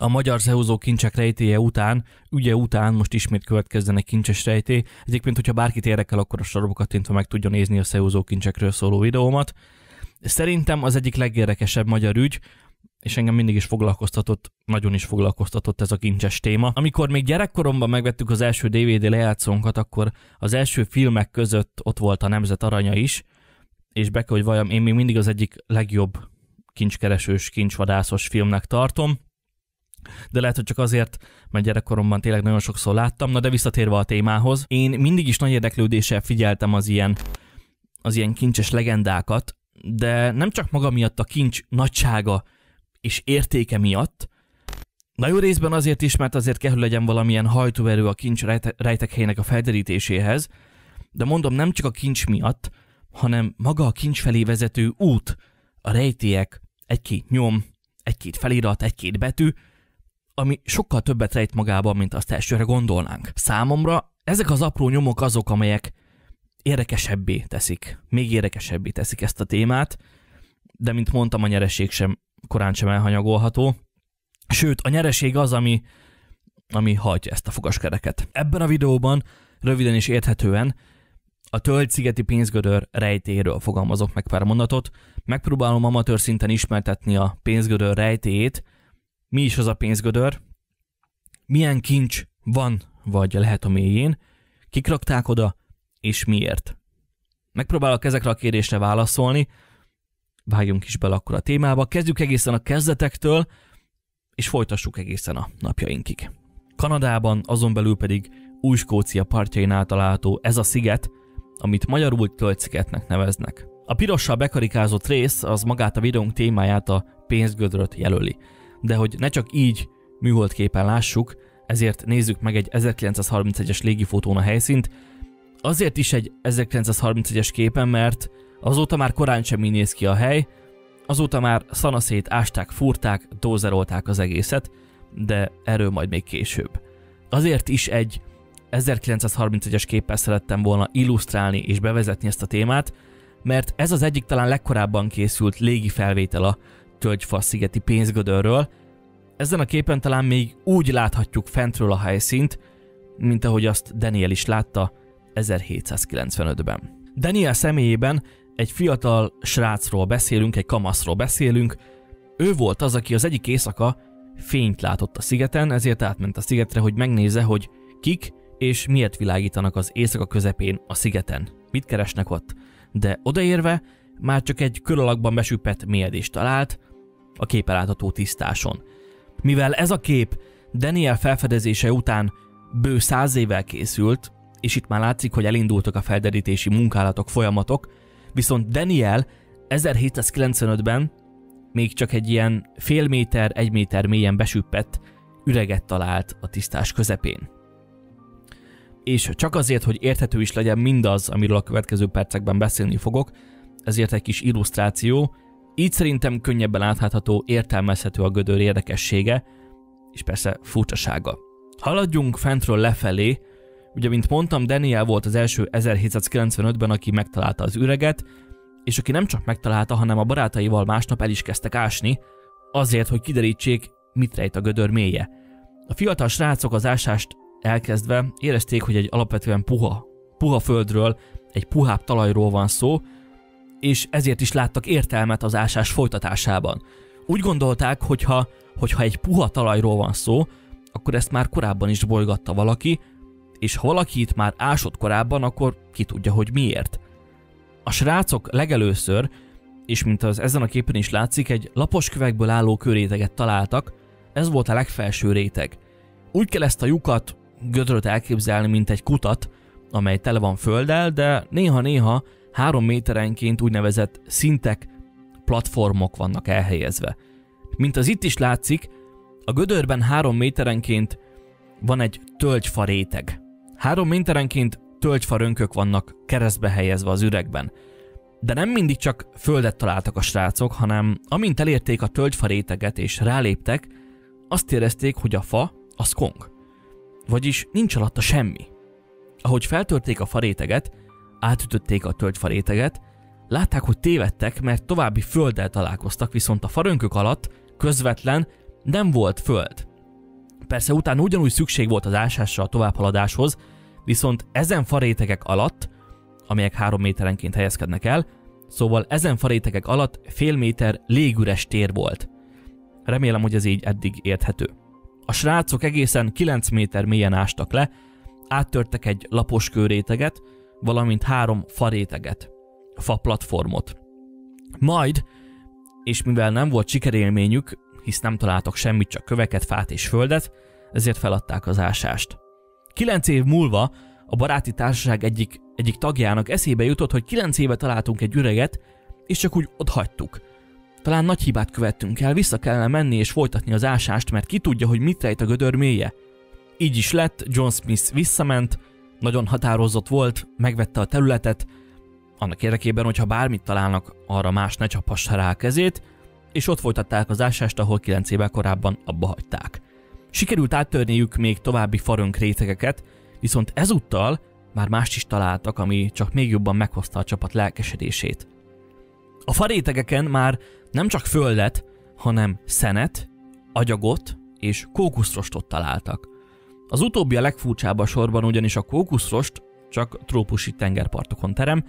A magyar szehúzó kincsek rejtélye után, ügye után most ismét következzenek kincses rejtély. Egyébként, hogyha bárkit érdekel, akkor a sarokba kattintva meg tudja nézni a szehúzó kincsekről szóló videómat. Szerintem az egyik legérdekesebb magyar ügy, és engem mindig is foglalkoztatott, nagyon is foglalkoztatott ez a kincses téma. Amikor még gyerekkoromban megvettük az első DVD lejátszónkat, akkor az első filmek között ott volt a Nemzet Aranya is, és be kell, hogy valljam, én még mindig az egyik legjobb kincskeresős, kincsvadászos filmnek tartom, de lehet, hogy csak azért, mert gyerekkoromban tényleg nagyon sokszor láttam. Na de visszatérve a témához, én mindig is nagy érdeklődéssel figyeltem az ilyen kincses legendákat, de nem csak maga miatt, a kincs nagysága és értéke miatt, nagyon részben azért is, mert azért kell, hogy legyen valamilyen hajtóerő a kincs rejtek helyének a felderítéséhez, de mondom, nem csak a kincs miatt, hanem maga a kincs felé vezető út, a rejtélyek, egy-két nyom, egy-két felirat, egy-két betű, ami sokkal többet rejt magában, mint azt elsőre gondolnánk. Számomra ezek az apró nyomok azok, amelyek érdekesebbé teszik, még érdekesebbé teszik ezt a témát, de mint mondtam, a nyereség sem korán sem elhanyagolható. Sőt, a nyereség az, ami hajtja ezt a fogaskereket. Ebben a videóban röviden és érthetően a Tölgy-szigeti pénzgödör rejtélyéről fogalmazok meg pár mondatot. Megpróbálom amatőr szinten ismertetni a pénzgödör rejtélyét. Mi is az a pénzgödör? Milyen kincs van, vagy lehet a mélyén? Kik rakták oda, és miért? Megpróbálok ezekre a kérdésre válaszolni. Vágjunk is bele akkor a témába. Kezdjük egészen a kezdetektől, és folytassuk egészen a napjainkig. Kanadában, azon belül pedig Új-Skócia partjainál található ez a sziget, amit magyarul Tölgy-szigetnek neveznek. A pirossal bekarikázott rész az magát a videónk témáját, a pénzgödröt jelöli. De hogy ne csak így műholdképen lássuk, ezért nézzük meg egy 1931-es légifotón a helyszínt. Azért is egy 1931-es képen, mert azóta már korán sem így néz ki a hely, azóta már szanaszét ásták, fúrták, dózerolták az egészet, de erről majd még később. Azért is egy 1931-es képpel szerettem volna illusztrálni és bevezetni ezt a témát, mert ez az egyik talán legkorábban készült légi felvétel a Tölgy-szigeti pénzgödörről. Ezen a képen talán még úgy láthatjuk fentről a helyszínt, mint ahogy azt Daniel is látta 1795-ben. Daniel személyében egy fiatal srácról beszélünk, egy kamaszról beszélünk. Ő volt az, aki az egyik éjszaka fényt látott a szigeten, ezért átment a szigetre, hogy megnézze, hogy kik és miért világítanak az éjszaka közepén a szigeten. Mit keresnek ott? De odaérve már csak egy kör alakban besüppett mélyedést talált a képen látható tisztáson. Mivel ez a kép Daniel felfedezése után bő 100 évvel készült, és itt már látszik, hogy elindultak a felderítési munkálatok, folyamatok, viszont Daniel 1795-ben még csak egy ilyen fél méter, 1 méter mélyen besüppett üreget talált a tisztás közepén. És csak azért, hogy érthető is legyen mindaz, amiről a következő percekben beszélni fogok, ezért egy kis illusztráció, így szerintem könnyebben átlátható, értelmezhető a gödör érdekessége, és persze furcsasága. Haladjunk fentről lefelé. Ugye, mint mondtam, Daniel volt az első 1795-ben, aki megtalálta az üreget, és aki nem csak megtalálta, hanem a barátaival másnap el is kezdtek ásni, azért, hogy kiderítsék, mit rejt a gödör mélye. A fiatal srácok az ásást elkezdve érezték, hogy egy alapvetően puha földről, egy puhább talajról van szó, és ezért is láttak értelmet az ásás folytatásában. Úgy gondolták, hogyha egy puha talajról van szó, akkor ezt már korábban is bolygatta valaki, és ha valaki itt már ásott korábban, akkor ki tudja, hogy miért. A srácok legelőször, és mint az ezen a képen is látszik, egy lapos kövekből álló kőréteget találtak, ez volt a legfelső réteg. Úgy kell ezt a lyukat, gödröt elképzelni, mint egy kutat, amely tele van földdel, de néha-néha 3 méterenként úgynevezett szintek, platformok vannak elhelyezve. Mint az itt is látszik, a gödörben 3 méterenként van egy tölgyfa réteg. 3 méterenként tölgyfa rönkök vannak keresztbe helyezve az üregben. De nem mindig csak földet találtak a srácok, hanem amint elérték a tölgyfa réteget és ráléptek, azt érezték, hogy a fa az kong. Vagyis nincs alatta semmi. Ahogy feltörték a fa réteget, átütötték a tölgyfa réteget, látták, hogy tévedtek, mert további földdel találkoztak, viszont a farönkök alatt közvetlen nem volt föld. Persze utána ugyanúgy szükség volt az ásásra a továbbhaladáshoz, viszont ezen farétegek alatt, amelyek 3 méterenként helyezkednek el, szóval ezen farétegek alatt fél méter légüres tér volt. Remélem, hogy ez így eddig érthető. A srácok egészen 9 méter mélyen ástak le, áttörtek egy lapos kőréteget, valamint 3 faréteget, faplatformot. Majd, és mivel nem volt sikerélményük, hisz nem találtak semmit, csak köveket, fát és földet, ezért feladták az ásást. 9 év múlva a baráti társaság egyik tagjának eszébe jutott, hogy 9 éve találtunk egy üreget, és csak úgy otthagytuk. Talán nagy hibát követtünk el, vissza kellene menni és folytatni az ásást, mert ki tudja, hogy mit rejt a gödör mélye. Így is lett, John Smith visszament, nagyon határozott volt, megvette a területet, annak érdekében, hogyha bármit találnak, arra más ne csaphassa rá a kezét, és ott folytatták az ásást, ahol 9 évvel korábban abba hagyták. Sikerült áttörniük még további farönk rétegeket, viszont ezúttal már mást is találtak, ami csak még jobban meghozta a csapat lelkesedését. A farétegeken már nem csak földet, hanem szenet, agyagot és kókuszrostot találtak. Az utóbbi a legfurcsább a sorban, ugyanis a kókuszrost csak trópusi tengerpartokon terem.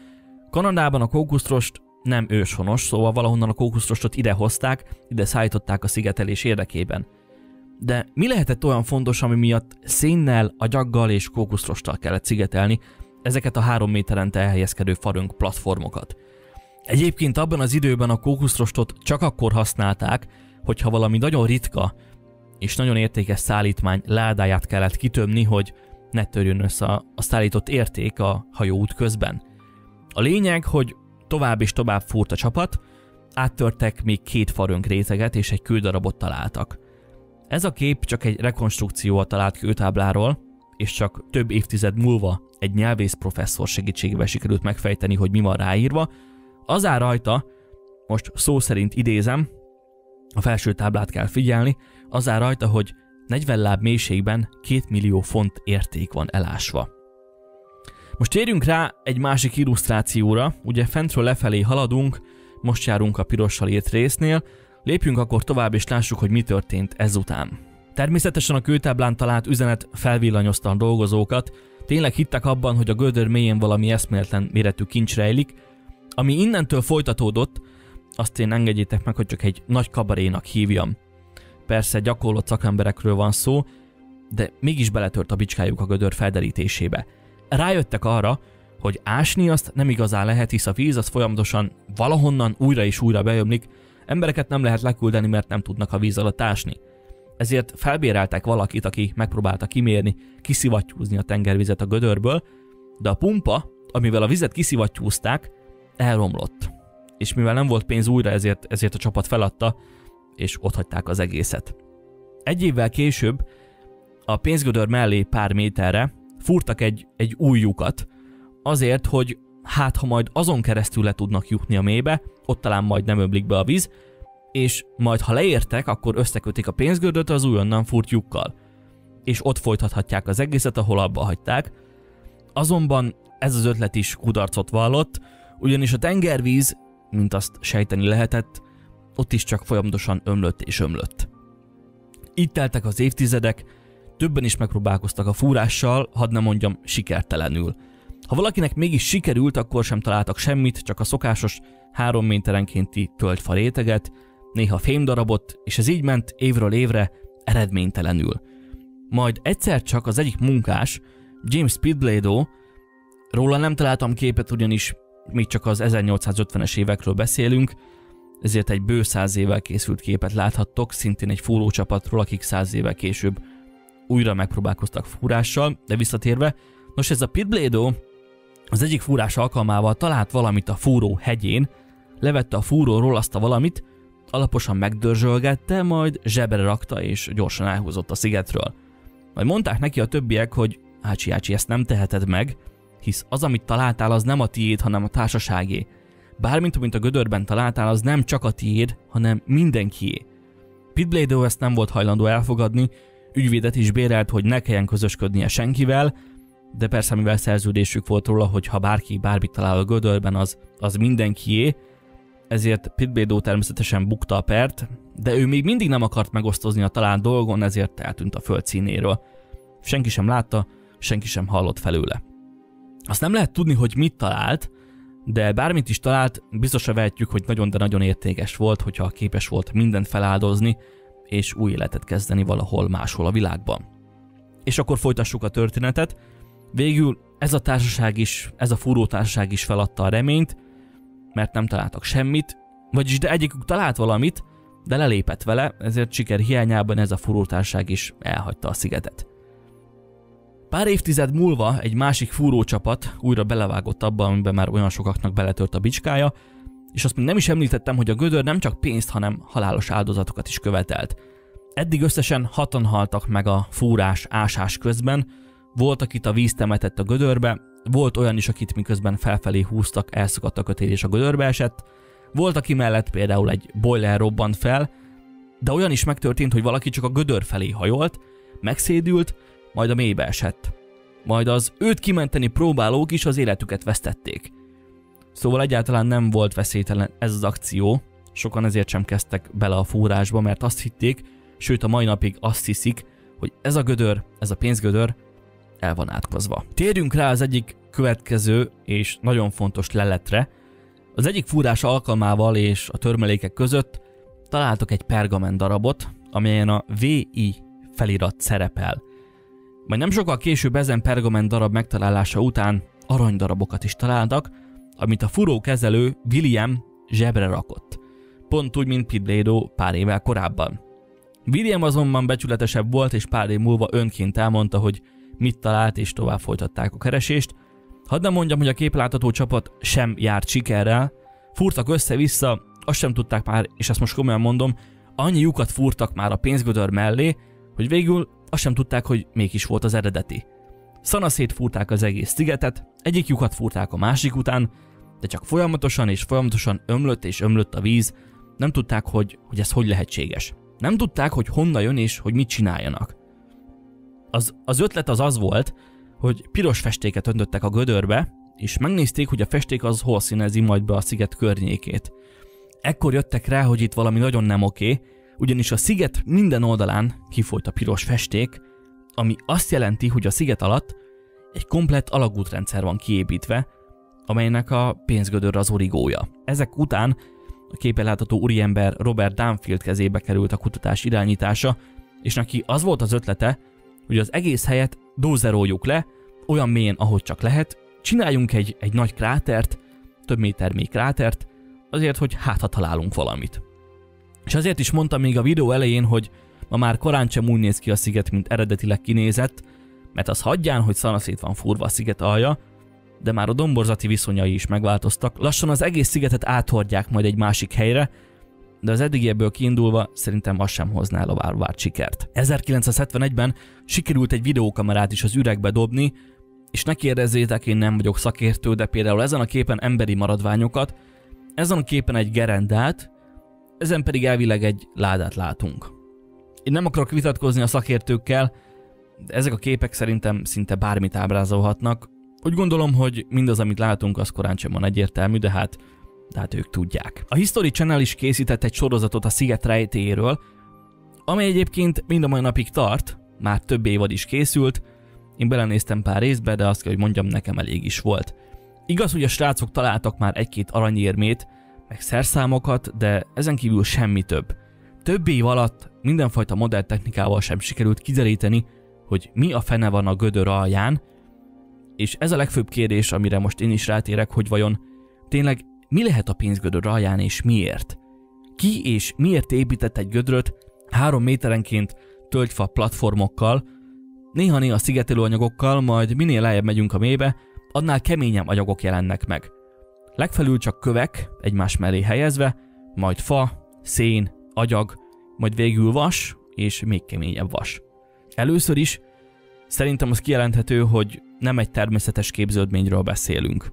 Kanadában a kókuszrost nem őshonos, szóval valahonnan a kókuszrostot ide hozták, ide szállították a szigetelés érdekében. De mi lehetett olyan fontos, ami miatt szénnel, agyaggal és kókuszrosttal kellett szigetelni ezeket a 3 méterente elhelyezkedő farönk platformokat? Egyébként abban az időben a kókuszrostot csak akkor használták, hogyha valami nagyon ritka és nagyon értékes szállítmány ládáját kellett kitömni, hogy ne törjön össze a szállított érték a hajóút közben. A lényeg, hogy tovább és tovább fúrt a csapat, áttörtek még 2 farönk réteget és egy kődarabot találtak. Ez a kép csak egy rekonstrukció a talált kőtábláról, és csak több évtized múlva egy nyelvész professzor segítségével sikerült megfejteni, hogy mi van ráírva. Az áll rajta, most szó szerint idézem, a felső táblát kell figyelni, az áll rajta, hogy 40 láb mélységben 2 millió font érték van elásva. Most térjünk rá egy másik illusztrációra, ugye fentről lefelé haladunk, most járunk a pirossal írt résznél, lépjünk akkor tovább és lássuk, hogy mi történt ezután. Természetesen a kőtáblán talált üzenet felvillanyozta a dolgozókat, tényleg hittek abban, hogy a gödör mélyén valami eszméletlen méretű kincs rejlik, ami innentől folytatódott, azt én engedjétek meg, hogy csak egy nagy kabarénak hívjam. Persze gyakorlott szakemberekről van szó, de mégis beletört a bicskájuk a gödör felderítésébe. Rájöttek arra, hogy ásni azt nem igazán lehet, hisz a víz az folyamatosan valahonnan újra és újra beömlik, embereket nem lehet leküldeni, mert nem tudnak a víz alatt ásni. Ezért felbéreltek valakit, aki megpróbálta kimérni, kiszivattyúzni a tengervizet a gödörből, de a pumpa, amivel a vizet kiszivattyúzták, elromlott. És mivel nem volt pénz újra, ezért a csapat feladta, és otthagyták az egészet. 1 évvel később a pénzgödör mellé pár méterre fúrtak egy új lyukat, azért, hogy hát ha majd azon keresztül le tudnak jutni a mélybe, ott talán majd nem ömlik be a víz, és majd ha leértek, akkor összekötik a pénzgödört az újonnan fúrt lyukkal. És ott folytathatják az egészet, ahol abba hagyták. Azonban ez az ötlet is kudarcot vallott, ugyanis a tengervíz, mint azt sejteni lehetett, ott is csak folyamatosan ömlött és ömlött. Így teltek az évtizedek, többen is megpróbálkoztak a fúrással, hadd ne mondjam sikertelenül. Ha valakinek mégis sikerült, akkor sem találtak semmit, csak a szokásos 3 méterenkénti tölgyfa réteget, néha fémdarabot, és ez így ment évről évre eredménytelenül. Majd egyszer csak az egyik munkás, James Speedblado, róla nem találtam képet, ugyanis még csak az 1850-es évekről beszélünk, ezért egy bő 100 évvel készült képet láthattok, szintén egy fúrócsapatról, akik 100 évvel később újra megpróbálkoztak fúrással, de visszatérve, nos ez a Speedblado az egyik fúrás alkalmával talált valamit a fúró hegyén, levette a fúróról azt a valamit, alaposan megdörzsölgette, majd zsebre rakta és gyorsan elhúzott a szigetről. Majd mondták neki a többiek, hogy ácsi, ezt nem teheted meg, hisz az, amit találtál, az nem a tiéd, hanem a társaságé. Bármint, amit a gödörben találtál, az nem csak a tiéd, hanem mindenkié. Speedblado ezt nem volt hajlandó elfogadni, ügyvédet is bérelt, hogy ne kelljen közösködnie senkivel, de persze mivel szerződésük volt róla, hogy ha bárki bármit talál a gödörben, az mindenkié, ezért Pitblédo természetesen bukta a pert, de ő még mindig nem akart megosztozni a talált dolgon, ezért eltűnt a föld színéről. Senki sem látta, senki sem hallott felőle. Azt nem lehet tudni, hogy mit talált, de bármit is talált, biztosra vehetjük, hogy nagyon, de nagyon értékes volt, hogyha képes volt mindent feláldozni, és új életet kezdeni valahol máshol a világban. És akkor folytassuk a történetet. Végül ez a fúró társaság is feladta a reményt, mert nem találtak semmit, vagyis de egyikük talált valamit, de lelépett vele, ezért siker hiányában ez a fúró társaság is elhagyta a szigetet. Pár évtized múlva egy másik fúrócsapat újra belevágott abba, amiben már olyan sokaknak beletört a bicskája, és azt még nem is említettem, hogy a gödör nem csak pénzt, hanem halálos áldozatokat is követelt. Eddig összesen 6-an haltak meg a ásás közben, volt, akit a víz temetett a gödörbe, volt olyan is, akit miközben felfelé húztak, elszakadt a kötél és a gödörbe esett, volt, aki mellett például egy boiler robbant fel, de olyan is megtörtént, hogy valaki csak a gödör felé hajolt, megszédült, majd a mélybe esett. Majd az őt kimenteni próbálók is az életüket vesztették. Szóval egyáltalán nem volt veszélytelen ez az akció, sokan ezért sem kezdtek bele a fúrásba, mert azt hitték, sőt a mai napig azt hiszik, hogy ez a gödör, ez a pénzgödör el van átkozva. Térjünk rá az egyik következő és nagyon fontos leletre. Az egyik fúrás alkalmával és a törmelékek között találtak egy pergament darabot, amelyen a VI felirat szerepel. Majd nem sokkal később ezen pergament darab megtalálása után aranydarabokat is találtak, amit a fúrókezelő William zsebre rakott. Pont úgy, mint Pitblédo pár évvel korábban. William azonban becsületesebb volt, és pár év múlva önként elmondta, hogy mit talált, és tovább folytatták a keresést. Hadd nem mondjam, hogy a képlátható csapat sem járt sikerrel, fúrtak össze-vissza, azt sem tudták már, és ezt most komolyan mondom, annyi lyukat fúrtak már a pénzgödör mellé, hogy végül azt sem tudták, hogy mégis volt az eredeti. Szanaszét fúrták az egész szigetet, egyik lyukat fúrták a másik után, de csak folyamatosan és folyamatosan ömlött és ömlött a víz, nem tudták, hogy ez hogy lehetséges. Nem tudták, hogy honnan jön és hogy mit csináljanak. Az ötlet az volt, hogy piros festéket öntöttek a gödörbe, és megnézték, hogy a festék az hol színezi majd be a sziget környékét. Ekkor jöttek rá, hogy itt valami nagyon nem oké, ugyanis a sziget minden oldalán kifolyt a piros festék, ami azt jelenti, hogy a sziget alatt egy komplett alagútrendszer van kiépítve, amelynek a pénzgödör az origója. Ezek után a képen látható úriember Robert Dunfield kezébe került a kutatás irányítása, és neki az volt az ötlete, hogy az egész helyet dózeroljuk le, olyan mélyen, ahogy csak lehet, csináljunk egy nagy krátert, több méter mély krátert, azért, hogy ha találunk valamit. És azért is mondtam még a videó elején, hogy ma már korán sem úgy néz ki a sziget, mint eredetileg kinézett, mert az hagyján, hogy szanaszét van fúrva a sziget alja, de már a domborzati viszonyai is megváltoztak. Lassan az egész szigetet áthordják majd egy másik helyre, de az eddigiebből kiindulva szerintem az sem hozná el a várt sikert. 1971-ben sikerült egy videókamerát is az üregbe dobni, és ne kérdezzétek, én nem vagyok szakértő, de például ezen a képen emberi maradványokat, ezen a képen egy gerendát, ezen pedig elvileg egy ládát látunk. Én nem akarok vitatkozni a szakértőkkel, de ezek a képek szerintem szinte bármit ábrázolhatnak. Úgy gondolom, hogy mindaz, amit látunk, az korán sem van egyértelmű, de hát ők tudják. A History Channel is készített egy sorozatot a sziget rejtélyéről, amely egyébként mind a mai napig tart, már több évad is készült, én belenéztem pár részbe, de azt kell, hogy mondjam, nekem elég is volt. Igaz, hogy a srácok találtak már egy-két aranyérmét, meg szerszámokat, de ezen kívül semmi több. Több év alatt mindenfajta modern technikával sem sikerült kideríteni, hogy mi a fene van a gödör alján, és ez a legfőbb kérdés, amire most én is rátérek, hogy vajon tényleg mi lehet a pénzgödör alján és miért? Ki és miért épített egy gödröt 3 méterenként tölgyfa platformokkal, néha-néha szigetelőanyagokkal, majd minél lejjebb megyünk a mélybe, annál keményebb anyagok jelennek meg. Legfelül csak kövek egymás mellé helyezve, majd fa, szén, agyag, majd végül vas és még keményebb vas. Először is szerintem az kijelenthető, hogy nem egy természetes képződményről beszélünk.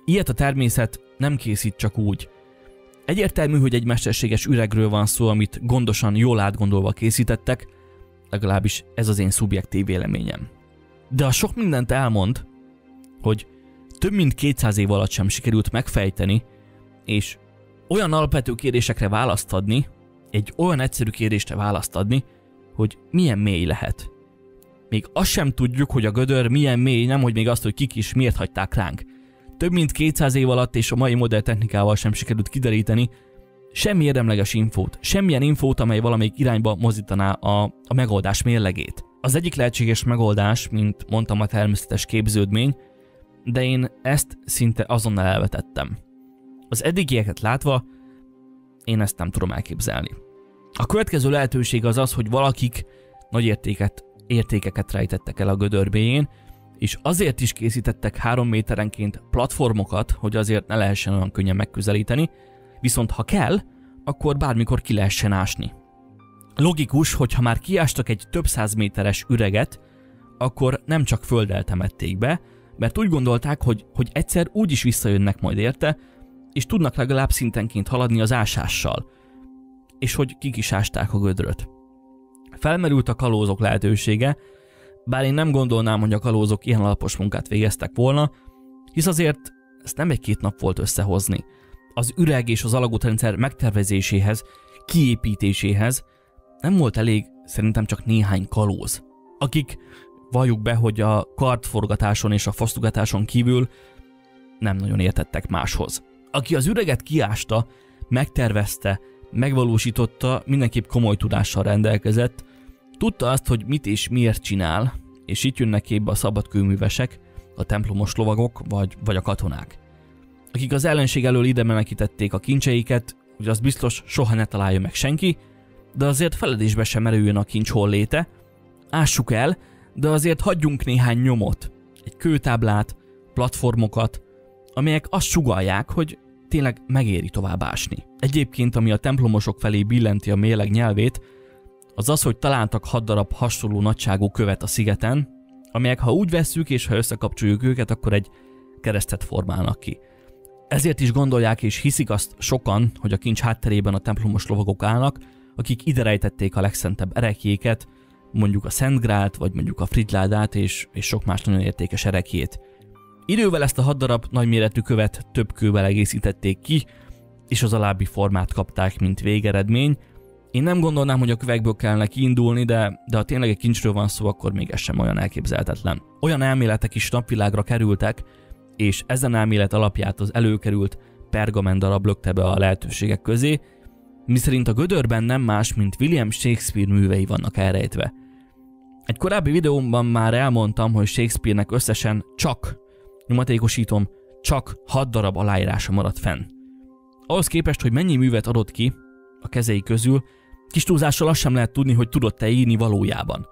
Ilyet a természet nem készít csak úgy. Egyértelmű, hogy egy mesterséges üregről van szó, amit gondosan, jól átgondolva készítettek, legalábbis ez az én szubjektív véleményem. De a sok mindent elmond, hogy több mint 200 év alatt sem sikerült megfejteni, és olyan alapvető kérdésekre választ adni, egy olyan egyszerű kérdésre választ adni, hogy milyen mély lehet. Még azt sem tudjuk, hogy a gödör milyen mély, nemhogy még azt, hogy kik is miért hagyták ránk. Több mint 200 év alatt és a mai modern technikával sem sikerült kideríteni semmi érdemleges infót, semmilyen infót, amely valamelyik irányba mozdítaná a megoldás mérlegét. Az egyik lehetséges megoldás, mint mondtam, a természetes képződmény, de én ezt szinte azonnal elvetettem. Az eddigieket látva, én ezt nem tudom elképzelni. A következő lehetőség az az, hogy valakik nagy értékeket rejtettek el a gödör mélyén, és azért is készítettek 3 méterenként platformokat, hogy azért ne lehessen olyan könnyen megközelíteni, viszont ha kell, akkor bármikor ki lehessen ásni. Logikus, hogy ha már kiástak egy több 100 méteres üreget, akkor nem csak földdel temették be, mert úgy gondolták, hogy egyszer úgy is visszajönnek majd érte, és tudnak legalább szintenként haladni az ásással, és hogy kik is ásták a gödröt. Felmerült a kalózok lehetősége, bár én nem gondolnám, hogy a kalózok ilyen alapos munkát végeztek volna, hisz azért ezt nem 1-2 nap volt összehozni. Az üreg és az alagútrendszer megtervezéséhez, kiépítéséhez nem volt elég szerintem csak néhány kalóz, akik valljuk be, hogy a kardforgatáson és a fosztogatáson kívül nem nagyon értettek máshoz. Aki az üreget kiásta, megtervezte, megvalósította, mindenképp komoly tudással rendelkezett, tudta azt, hogy mit és miért csinál, és itt jönnek képbe a szabadkőművesek, a templomos lovagok vagy a katonák. Akik az ellenség elől ide menekítették a kincseiket, hogy az biztos soha ne találja meg senki, de azért feledésbe sem merüljön a kincs holléte, ássuk el, de azért hagyjunk néhány nyomot, egy kőtáblát, platformokat, amelyek azt sugallják, hogy tényleg megéri tovább ásni. Egyébként, ami a templomosok felé billenti a mérleg nyelvét, az az, hogy találtak 6 darab hasonló nagyságú követ a szigeten, amelyek ha úgy vesszük és ha összekapcsoljuk őket, akkor egy keresztet formálnak ki. Ezért is gondolják és hiszik azt sokan, hogy a kincs hátterében a templomos lovagok állnak, akik ide rejtették a legszentebb erekjéket, mondjuk a Szent Grált, vagy mondjuk a Fridládát és sok más nagyon értékes erekjét. Idővel ezt a 6 darab nagyméretű követ több kővel egészítették ki, és az alábbi formát kapták, mint végeredmény. Én nem gondolnám, hogy a kövekből kellene kiindulni, de ha tényleg egy kincsről van szó, akkor még ez sem olyan elképzelhetetlen. Olyan elméletek is napvilágra kerültek, és ezen elmélet alapját az előkerült pergament darab lökte be a lehetőségek közé, miszerint a gödörben nem más, mint William Shakespeare művei vannak elrejtve. Egy korábbi videómban már elmondtam, hogy Shakespeare-nek összesen csak 6 darab aláírása maradt fenn. Ahhoz képest, hogy mennyi művet adott ki a kezei közül, kis túlzással azt sem lehet tudni, hogy tudott-e írni valójában.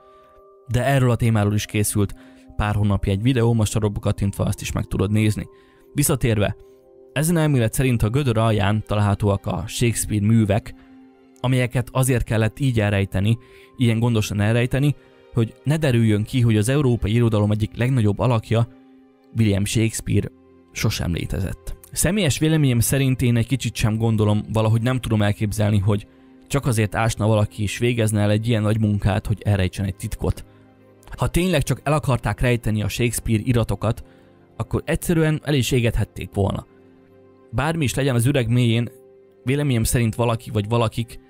De erről a témáról is készült pár hónapja egy videó, most a sarokba kattintva azt is meg tudod nézni. Visszatérve, ezen elmélet szerint a gödör alján találhatóak a Shakespeare művek, amelyeket azért kellett így elrejteni, ilyen gondosan elrejteni, hogy ne derüljön ki, hogy az európai irodalom egyik legnagyobb alakja, William Shakespeare, sosem létezett. Személyes véleményem szerint én egy kicsit sem gondolom, valahogy nem tudom elképzelni, hogy csak azért ásna valaki és végezne el egy ilyen nagy munkát, hogy elrejtsen egy titkot. Ha tényleg csak el akarták rejteni a Shakespeare iratokat, akkor egyszerűen el is égethették volna. Bármi is legyen az üreg mélyén, véleményem szerint valaki vagy valakik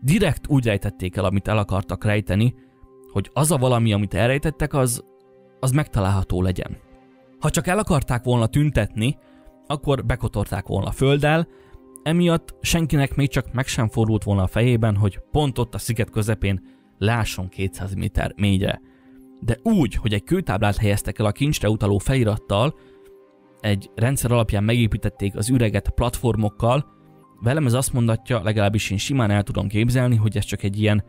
direkt úgy rejtették el, amit el akartak rejteni, hogy az a valami, amit elrejtettek, az megtalálható legyen. Ha csak el akarták volna tüntetni, akkor bekotorták volna a földdel, emiatt senkinek még csak meg sem fordult volna a fejében, hogy pont ott a sziget közepén lásson 200 méter mélyre. De úgy, hogy egy kőtáblát helyeztek el a kincsre utaló felirattal, egy rendszer alapján megépítették az üreget platformokkal, velem ez azt mondatja, legalábbis én simán el tudom képzelni, hogy ez csak egy ilyen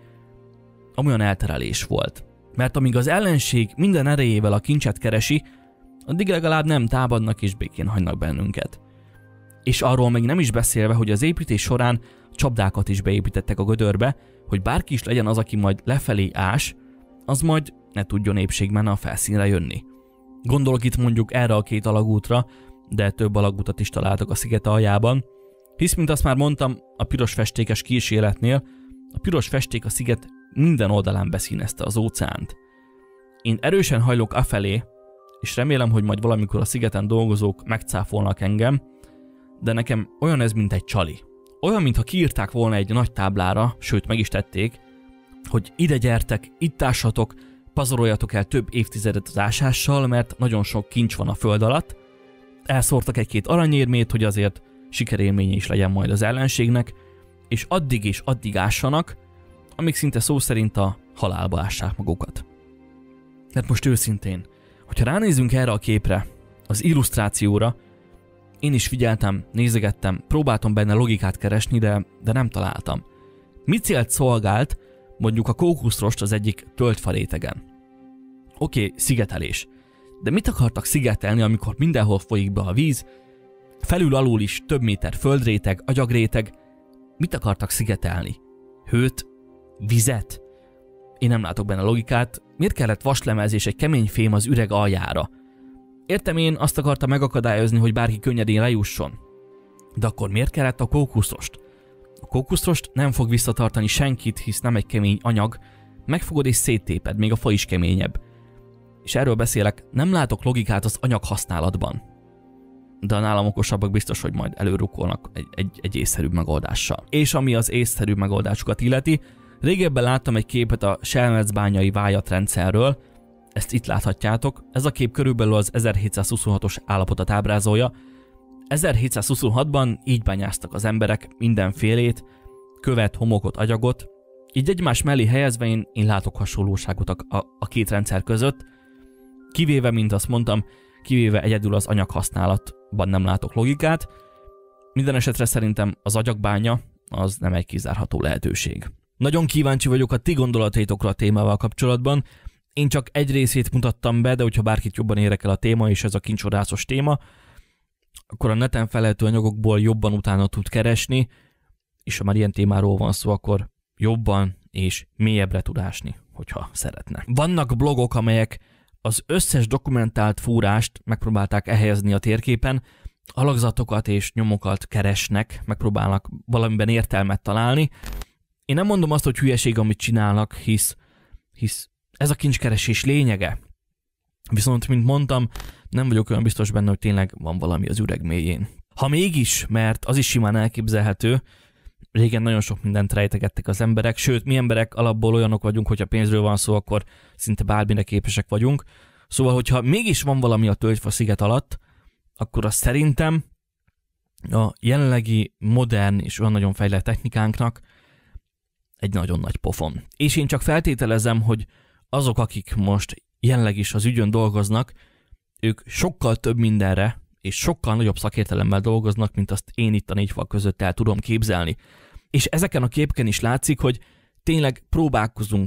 amolyan elterelés volt. Mert amíg az ellenség minden erejével a kincset keresi, addig legalább nem támadnak és békén hagynak bennünket. És arról még nem is beszélve, hogy az építés során csapdákat is beépítettek a gödörbe, hogy bárki is legyen az, aki majd lefelé ás, az majd ne tudjon épségben a felszínre jönni. Gondolok itt mondjuk erre a 2 alagútra, de több alagútat is találtak a sziget aljában, hisz, mint azt már mondtam, a piros festékes kísérletnél, a piros festék a sziget minden oldalán beszínezte az óceánt. Én erősen hajlok afelé, és remélem, hogy majd valamikor a szigeten dolgozók megcáfolnak engem, de nekem olyan ez, mint egy csali, olyan, mintha kiírták volna egy nagy táblára, sőt meg is tették, hogy ide gyertek, itt ássatok, pazaroljatok el több évtizedet az ásással, mert nagyon sok kincs van a föld alatt. Elszórtak egy-két aranyérmét, hogy azért sikerélménye is legyen majd az ellenségnek, és addig és addig ássanak, amíg szinte szó szerint a halálba ássák magukat. Hát most őszintén, hogyha ránézzünk erre a képre, az illusztrációra, én is figyeltem, nézegettem, próbáltam benne logikát keresni, de nem találtam. Mi célt szolgált mondjuk a kókuszrost az egyik tölgyfa rétegen? Oké, szigetelés. De mit akartak szigetelni, amikor mindenhol folyik be a víz, felül-alul is több méter földréteg, agyagréteg? Mit akartak szigetelni? Hőt? Vizet? Én nem látok benne logikát. Miért kellett vaslemez és egy kemény fém az üreg aljára? Értem, én azt akarta megakadályozni, hogy bárki könnyedén lejusson. De akkor miért kellett a kókuszrost? A kókuszrost nem fog visszatartani senkit, hisz nem egy kemény anyag, megfogod és széttéped, még a fa is keményebb. És erről beszélek, nem látok logikát az anyag használatban. De a nálam okosabbak biztos, hogy majd előrukkolnak egy észszerűbb megoldással. És ami az észszerűbb megoldásukat illeti, régebben láttam egy képet a selmecbányai vájatrendszerről, ezt itt láthatjátok, ez a kép körülbelül az 1726-os állapotot ábrázolja. 1726-ban így bányáztak az emberek mindenfélét, követ, homokot, agyagot, így egymás mellé helyezve én látok hasonlóságot a két rendszer között, kivéve, mint azt mondtam, kivéve egyedül az anyaghasználatban nem látok logikát. Minden esetre szerintem az agyagbánya az nem egy kizárható lehetőség. Nagyon kíváncsi vagyok a ti gondolataitokra a témával kapcsolatban. Én csak egy részét mutattam be, de hogyha bárkit jobban érdekel a téma, és ez a kincsodászos téma, akkor a neten felelhető anyagokból jobban utána tud keresni, és ha már ilyen témáról van szó, akkor jobban és mélyebbre tud ásni, hogyha szeretne. Vannak blogok, amelyek az összes dokumentált fúrást megpróbálták elhelyezni a térképen, alakzatokat és nyomokat keresnek, megpróbálnak valamiben értelmet találni. Én nem mondom azt, hogy hülyeség, amit csinálnak, hisz ez a kincskeresés lényege. Viszont, mint mondtam, nem vagyok olyan biztos benne, hogy tényleg van valami az üreg mélyén. Ha mégis, mert az is simán elképzelhető, régen nagyon sok mindent rejtegettek az emberek, sőt, mi emberek alapból olyanok vagyunk, hogyha pénzről van szó, akkor szinte bármire képesek vagyunk. Szóval, hogyha mégis van valami a tölgyfa sziget alatt, akkor azt szerintem a jelenlegi modern és olyan nagyon fejlett technikánknak egy nagyon nagy pofon. És én csak feltételezem, hogy azok, akik most jelenleg is az ügyön dolgoznak, ők sokkal több mindenre és sokkal nagyobb szakértelemmel dolgoznak, mint azt én itt a négy fal között el tudom képzelni. És ezeken a képeken is látszik, hogy tényleg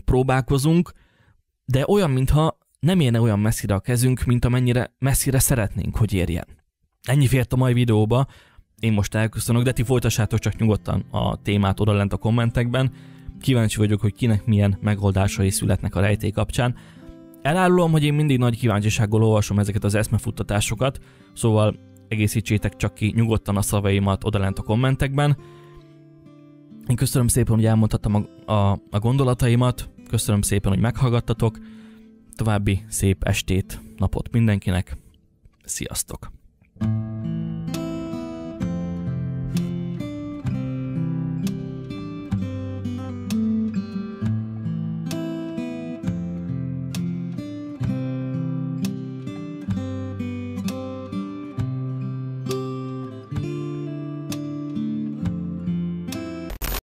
próbálkozunk, de olyan, mintha nem érne olyan messzire a kezünk, mint amennyire messzire szeretnénk, hogy érjen. Ennyi fért a mai videóba, én most elköszönök, de ti folytassátok csak nyugodtan a témát odalent a kommentekben. Kíváncsi vagyok, hogy kinek milyen megoldásai születnek a rejtély kapcsán. Elárulom, hogy én mindig nagy kíváncsisággal olvasom ezeket az eszmefuttatásokat, szóval egészítsétek csak ki nyugodtan a szavaimat odalent a kommentekben. Én köszönöm szépen, hogy elmondhattam a gondolataimat, köszönöm szépen, hogy meghallgattatok, további szép estét, napot mindenkinek, sziasztok!